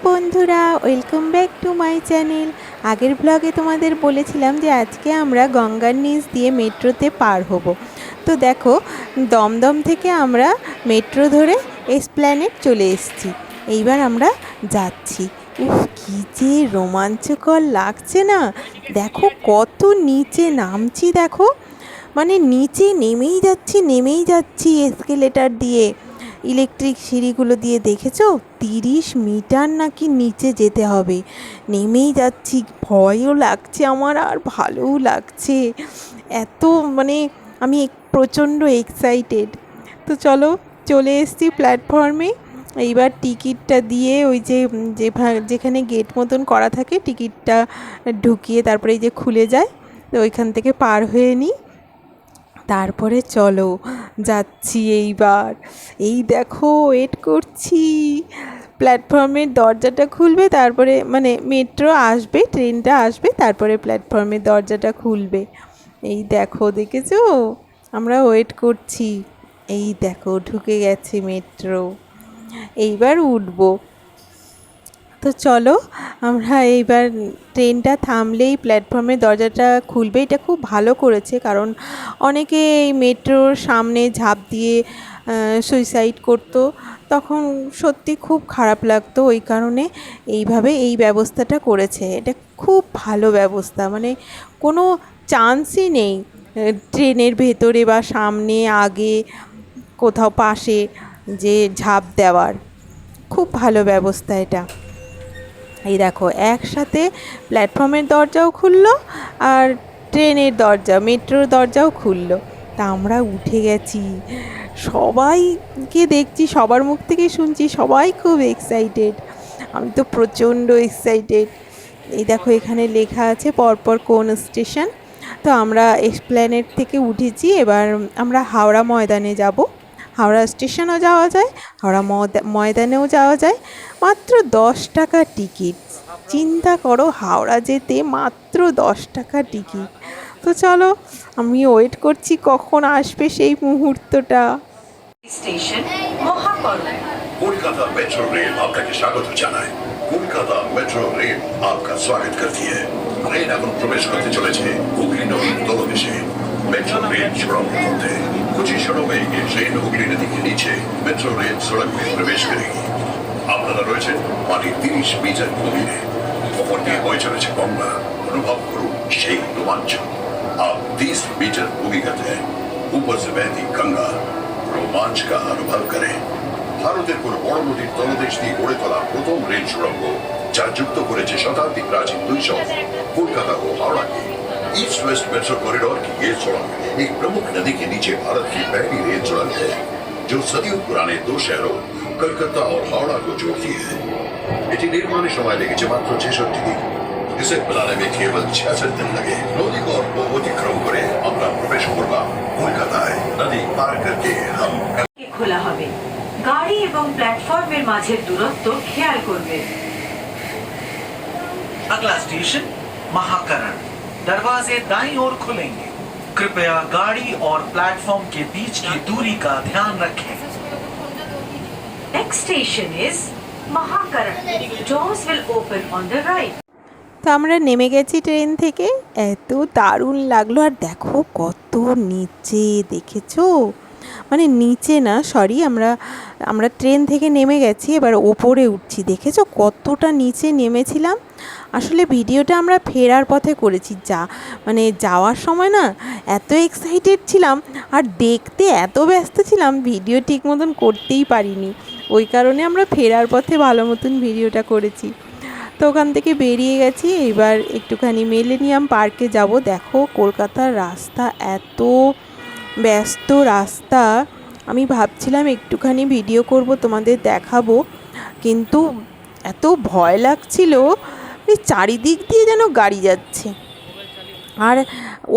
বন্ধুরা, welcome back to my channel. আগের ব্লগে তোমাদের বলেছিলাম যে আজকে আমরা গঙ্গার নিচ দিয়ে মেট্রোতে পার হব। তো দেখো, দমদম থেকে আমরা মেট্রো ধরে এসপ্ল্যানেড চলে এসেছি। এইবার আমরা যাচ্ছি। উফ, কী যে রোমাঞ্চকর লাগছে না! দেখো কত নিচে নামছি, দেখো মানে নিচে নেমেই যাচ্ছি এসকেলেটার দিয়ে, ইলেকট্রিক সিঁড়িগুলো দিয়ে। দেখেছো 30 মিটার নাকি নিচে যেতে হবে। নেমেই যাচ্ছি, ভয়ও লাগছে আমার আর ভালোও লাগছে। এত মানে আমি প্রচণ্ড এক্সাইটেড। তো চলো, চলে এসেছি প্ল্যাটফর্মে। এইবার টিকিটটা দিয়ে ওই যেখানে গেট মতন করা থাকে, টিকিটটা ঢুকিয়ে তারপরে এই যে খুলে যায়, তো ওইখান থেকে পার হয়ে নিই। তারপরে চলো যাচ্ছি এইবার। এই দেখো, ওয়েট করছি, প্ল্যাটফর্মের দরজাটা খুলবে, তারপরে মানে মেট্রো আসবে, ট্রেনটা আসবে, তারপরে প্ল্যাটফর্মের দরজাটা খুলবে। এই দেখো, দেখেছো, আমরা ওয়েট করছি। এই দেখো, ঢুকে গেছে মেট্রো, এইবার উঠবো। তো চলো, আমরা এইবার ট্রেনটা থামলেই প্ল্যাটফর্মের দরজাটা খুলবে। এটা খুব ভালো করেছে, কারণ অনেকে এই মেট্রোর সামনে ঝাঁপ দিয়ে সুইসাইড করতো, তখন সত্যি খুব খারাপ লাগতো। ওই কারণে এইভাবে এই ব্যবস্থাটা করেছে। এটা খুব ভালো ব্যবস্থা, মানে কোনো চান্সই নেই ট্রেনের ভেতরে বা সামনে, আগে, কোথাও পাশে যে ঝাঁপ দেওয়ার। খুব ভালো ব্যবস্থা এটা। এই দেখো, একসাথে প্ল্যাটফর্মের দরজাও খুললো আর ট্রেনের দরজা, মেট্রোর দরজাও খুললো। তা আমরা উঠে গেছি। সবাইকে দেখছি, সবার মুখ থেকে শুনছি সবাই খুব এক্সাইটেড। আমি তো প্রচণ্ড এক্সাইটেড। এই দেখো, এখানে লেখা আছে পরপর কোন স্টেশন। তো আমরা এসপ্ল্যানেড থেকে উঠেছি। এবার আমরা হাওড়া ময়দানে যাব। হাওড়া স্টেশনও যাওয়া যায়, হাওড়া ময়দানেও যাওয়া যায়। মাত্র 10 টাকা টিকিট। চিন্তা করো, হাওড়া যেতে মাত্র 10 টাকা টিকিট। তো চলো, আমি ওয়েট করছি কখন আসবে সেই মুহূর্তটা। স্টেশন মহাকরণ। কলকাতা মেট্রো রেল আপনাকে স্বাগত জানায়। কলকাতা মেট্রো রেল আপনার স্বাগত করতে ট্রেন এখন প্রবেশ করতে চলেছে হুগলি নদীর তলদেশে। मेट्रो रेल सुरंग होते कुछ ही क्षणों में ये ट्रेन हुगली नदी के नीचे मेट्रो रेल सुरंग में प्रवेश करेगी। আপনারা রয়েছেন মাটি 30 মিটার গভীরে। ওপর দিয়ে বয়ে চলেছে গঙ্গা। অনুভব করুন সেই রোমাঞ্চ। आप 30 मीटर भूमिगत है। ऊपर से बहती गंगा, रोमांच का अनुभव करें। ভারতের কোন বড় নদীর তলদেশ দিয়ে গড়ে তোলা প্রথম রেল সুড়ঙ্গ, যা যুক্ত করেছে শতাব্দী প্রাচীন দুই শহর কলকাতা ও Howrah. East west metro corridor की ये सुरंग एक प्रमुख नदी के नीचे भारत की पहली रेल सुरंग है, जो सदियों पुराने दो शहरों कलकत्ता और हावड़ा को जोड़ती है। এটি নির্মাণের সময় লেগেছে মাত্র 66 দিন। इसे बनाने में केवल 66 दिन लगे। नदी को অতিক্রম করে আমরা প্রবেশ করলাম কলকাতায়। নদী পার करके हम খোলা হবে। গাড়ি এবং প্ল্যাটফর্মের মাঝের দূরত্ব খেয়াল করবেন। अगला स्टेशन महाकरण। दरवाजे दाईं ओर खुलेंगे। कृपया गाड़ी और प्लेटफॉर्म के बीच की दूरी का ध्यान रखें। Next station is Mahakaran. Doors will open on the right. তো আমরা নেমে গেছি ট্রেন থেকে। এত দারুণ লাগলো। আর দেখো কত নিচে, দেখেছো? মানে নিচে না, সরি, আমরা ট্রেন থেকে নেমে গেছি, এবার ওপরে উঠছি। দেখেছো কতটা নিচে নেমেছিলাম? আসলে ভিডিওটা আমরা ফেরার পথে করেছি। মানে যাওয়ার সময় না এত এক্সাইটেড ছিলাম, আর দেখতে এত ব্যস্ত ছিলাম, ভিডিও ঠিক মতন করতেই পারিনি। ওই কারণে আমরা ফেরার পথে ভালো মতন ভিডিওটা করেছি। তো ওখান থেকে বেরিয়ে গেছি। এবার একটুখানি মিলেনিয়াম পার্কে যাব। দেখো কলকাতার রাস্তা, এত ব্যস্ত রাস্তা। আমি ভাবছিলাম একটুখানি ভিডিও করব, তোমাদের দেখাবো, কিন্তু এত ভয় লাগছিল। চারিদিক দিয়ে যেন গাড়ি যাচ্ছে, আর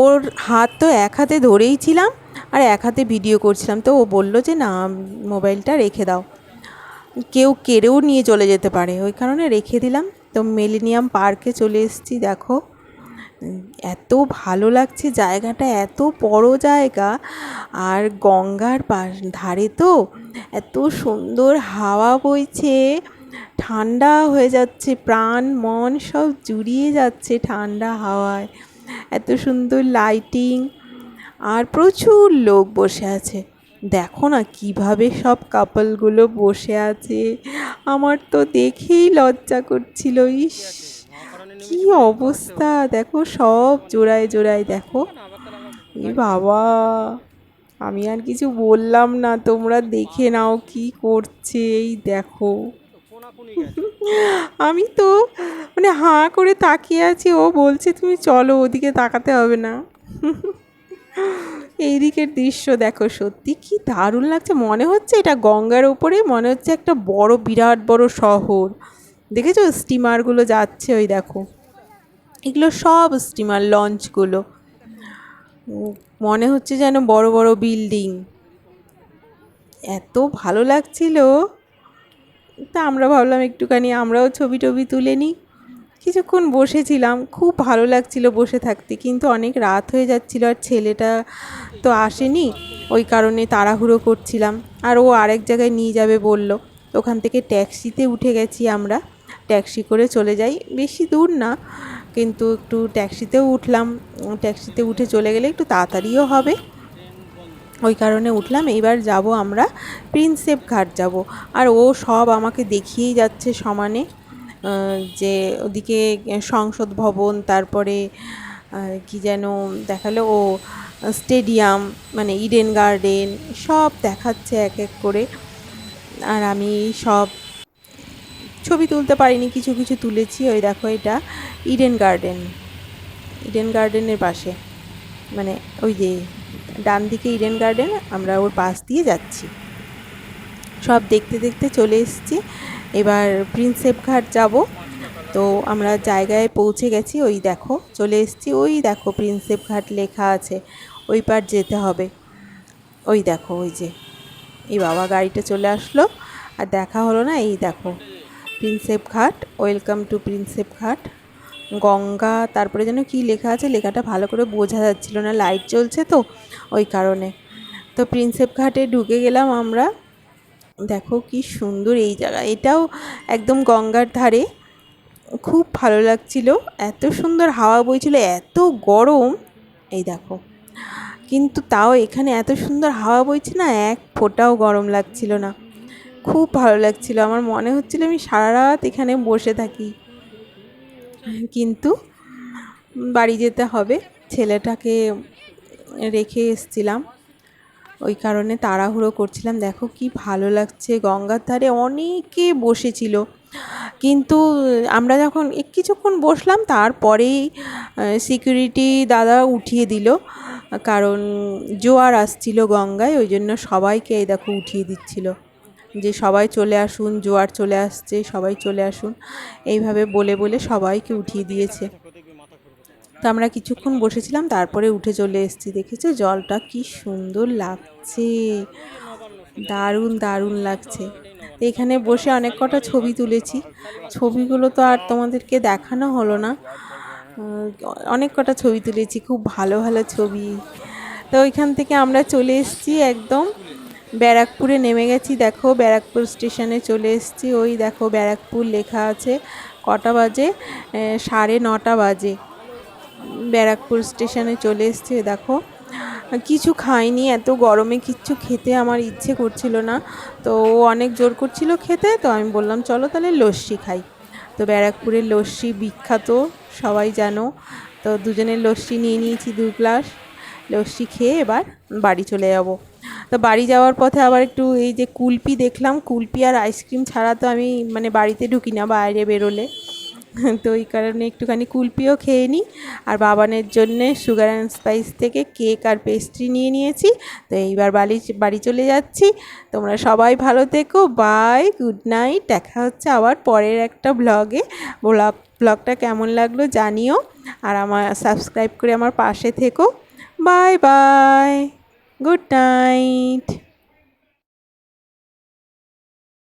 ওর হাত তো এক হাতে ধরেই ছিলাম আর এক হাতে ভিডিও করছিলাম। তো ও বললো যে না, মোবাইলটা রেখে দাও, কেউ কেড়েও নিয়ে চলে যেতে পারে, ওই কারণে রেখে দিলাম। তো মিলেনিয়াম পার্কে চলে এসেছি। দেখো এত ভালো লাগছে জায়গাটা, এত বড় জায়গা, আর গঙ্গার ধারে তো এত সুন্দর হাওয়া বইছে। ঠান্ডা হয়ে যাচ্ছে, প্রাণ মন সব জুড়িয়ে যাচ্ছে ঠান্ডা হাওয়ায়। এত সুন্দর লাইটিং, আর প্রচুর লোক বসে আছে। দেখো না কিভাবে সব কাপলগুলো বসে আছে, আমার তো দেখেই লজ্জা করছিল। ইস, কি অবস্থা দেখো, সব জোড়ায় জোড়ায় দেখো। এ বাবা, আমি আর কিছু বললাম না, তোমরা দেখে নাও কি করছে। এই দেখো, আমি তো মানে হাঁ করে তাকিয়ে আছি, ও বলছে তুমি চলো, ওদিকে তাকাতে হবে না। এই দিকের দৃশ্য দেখো, সত্যি কি দারুণ লাগছে। মনে হচ্ছে এটা গঙ্গার ওপরে, মনে হচ্ছে একটা বড় বিরাট বড় শহর। দেখেছো স্টিমারগুলো যাচ্ছে, ওই দেখো, এগুলো সব স্টিমার লঞ্চগুলো। মনে হচ্ছে যেন বড় বড় বিল্ডিং। এত ভালো লাগছিল, তা আমরা ভাবলাম একটুখানি আমরাও ছবি টবি তুলে নিই। কিছুক্ষণ বসেছিলাম, খুব ভালো লাগছিল বসে থাকতে, কিন্তু অনেক রাত হয়ে যাচ্ছিল আর ছেলেটা তো আসেনি, ওই কারণে তাড়াহুড়ো করছিলাম। আর ও আরেক জায়গায় নিয়ে যাবে বলল, ওখান থেকে ট্যাক্সিতে উঠে গেছি আমরা। ট্যাক্সি করে চলে যাই, বেশি দূর না, কিন্তু একটু ট্যাক্সিতেও উঠলাম। ট্যাক্সিতে উঠে চলে গেলে একটু তাড়াতাড়িও হবে, ওই কারণে উঠলাম। এইবার যাব আমরা প্রিন্সেপ ঘাট যাব। আর ও সব আমাকে দেখিয়েই যাচ্ছে সমানে, যে ওদিকে সংসদ ভবন, তারপরে কি যেন দেখালো ও, স্টেডিয়াম মানে ইডেন গার্ডেন, সব দেখাচ্ছে এক এক করে। আর আমি সব ছবি তুলতে পারিনি, কিছু কিছু তুলেছি। ওই দেখো, এটা ইডেন গার্ডেন, ইডেন গার্ডেনের পাশে, মানে ওই যে ডান দিকে ইডেন গার্ডেন, আমরা ওর পাশ দিয়ে যাচ্ছি। সব দেখতে দেখতে চলে এসেছি। এবার প্রিন্সেপ ঘাট যাব। তো আমরা জায়গায় পৌঁছে গেছি, ওই দেখো চলে এসেছি। ওই দেখো প্রিন্সেপ ঘাট লেখা আছে, ওই পার যেতে হবে। ওই দেখো, ওই যে, এই বাবা গাড়িটা চলে আসলো, আর দেখা হলো না। এই দেখো প্রিন্সেপ ঘাট, ওয়েলকাম টু প্রিন্সেপ ঘাট, গঙ্গা, তারপরে যেন কি লেখা আছে, লেখাটা ভালো করে বোঝা যাচ্ছিল না, লাইট জ্বলছে তো ওই কারণে। তো প্রিন্সেপ ঘাটে ঢুকে গেলাম আমরা। দেখো কি সুন্দর এই জায়গা, এটাও একদম গঙ্গার ধারে, খুব ভালো লাগছিল। এত সুন্দর হাওয়া বইছিল, এত গরম, এই দেখো, কিন্তু তাও এখানে এত সুন্দর হাওয়া বইছে না, এক ফোঁটাও গরম লাগছিল না, খুব ভালো লাগছিল। আমার মনে হচ্ছিল আমি সারা রাত এখানে বসে থাকি, কিন্তু বাড়ি যেতে হবে, ছেলেটাকে রেখে এসছিলাম, ওই কারণে তাড়াহুড়ো করছিলাম। দেখো কি ভালো লাগছে, গঙ্গার ধারে অনেকে বসেছিল, কিন্তু আমরা যখন কিছুক্ষণ বসলাম, তারপরেই সিকিউরিটি দাদা উঠিয়ে দিল, কারণ জোয়ার আসছিল গঙ্গায়, ওই জন্য সবাইকে এই দেখো উঠিয়ে দিচ্ছিল, যে সবাই চলে আসুন, জোয়ার চলে আসছে, সবাই চলে আসুন, এইভাবে বলে বলে সবাইকে উঠিয়ে দিয়েছে। তো আমরা কিছুক্ষণ বসেছিলাম, তারপরে উঠে চলে এসেছি। দেখেছো জলটা কি সুন্দর লাগছে, দারুণ দারুণ লাগছে। তো এখানে বসে অনেক কটা ছবি তুলেছি, ছবিগুলো তো আর তোমাদেরকে দেখানো হলো না, অনেক কটা ছবি তুলেছি, খুব ভালো ভালো ছবি। তো ওইখান থেকে আমরা চলে এসেছি, একদম ব্যারাকপুরে নেমে গেছি। দেখো ব্যারাকপুর স্টেশনে চলে এসেছি, ওই দেখো ব্যারাকপুর লেখা আছে। কটা বাজে? 9:30 বাজে। ব্যারাকপুর স্টেশনে চলে এসেছি। দেখো কিছু খাইনি, এত গরমে কিচ্ছু খেতে আমার ইচ্ছে করছিল না, তো ও অনেক জোর করছিল খেতে, তো আমি বললাম চলো তাহলে লস্যি খাই। তো ব্যারাকপুরের লস্যি বিখ্যাত, সবাই জানো। তো দুজনের লস্যি নিয়ে নিয়েছি, 2 গ্লাস লস্যি খেয়ে এবার বাড়ি চলে যাব। তো বাড়ি যাওয়ার পথে আবার একটু এই যে কুলপি দেখলাম, কুলপি আর আইসক্রিম ছাড়া তো আমি মানে বাড়িতে ঢুকি না বাইরে বেরোলে, তো এই কারণে একটুখানি কুলপিও খেয়ে নিই। আর বাবানের জন্যে সুগার অ্যান্ড স্পাইস থেকে কেক আর পেস্ট্রি নিয়ে নিয়েছি। তো এইবার বাড়ি চলে যাচ্ছি। তোমরা সবাই ভালো থেকো, বাই, গুড নাইট। দেখা হচ্ছে আবার পরের একটা ব্লগে। ব্লগটা কেমন লাগলো জানিও, আর আমার সাবস্ক্রাইব করে আমার পাশে থেকো। Bye bye, good night.